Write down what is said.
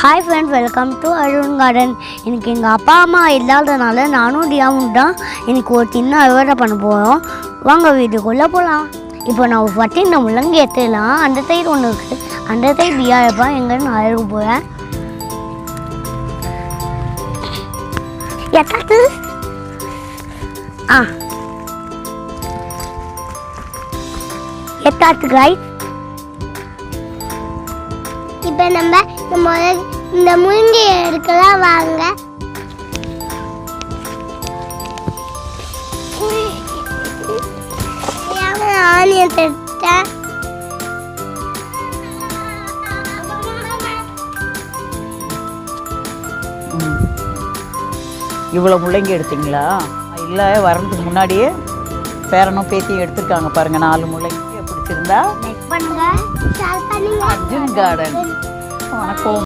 Hi friend, welcome to Arun garden. எனக்கு எங்கள் அப்பா அம்மா இல்லாதனால நானும் டியாவும் தான் எனக்கு ஒரு சின்ன அறுவடை பண்ண போகிறோம். வாங்க வீட்டுக்குள்ளே போகலாம். இப்போ நான் ஒரு இந்த முள்ளங்கி எடுத்துடலாம். அந்த சைடு ஒன்று இருக்குது, அந்த சைடு டியா இருப்பான். எங்கன்னு நான் அழுக போகிறேன். எத்தாத்து எத்தாத்து காய். இப்போ நம்ம இந்த முருங்கை எடுக்கலாம் வாங்க. ஆனியன் எடுத்தேன். இவ்வளோ முள்ளங்கி எடுத்தீங்களா? இல்லை, வரதுக்கு முன்னாடியே பேரனும் பேத்தியும் எடுத்துருக்காங்க பாருங்க. 4 முள்ளங்கி பிடிச்சிருந்தா லைக் பண்ணுங்க, ஷேர் பண்ணுங்க. அர்ஜுன் கார்டன். வணக்கம்.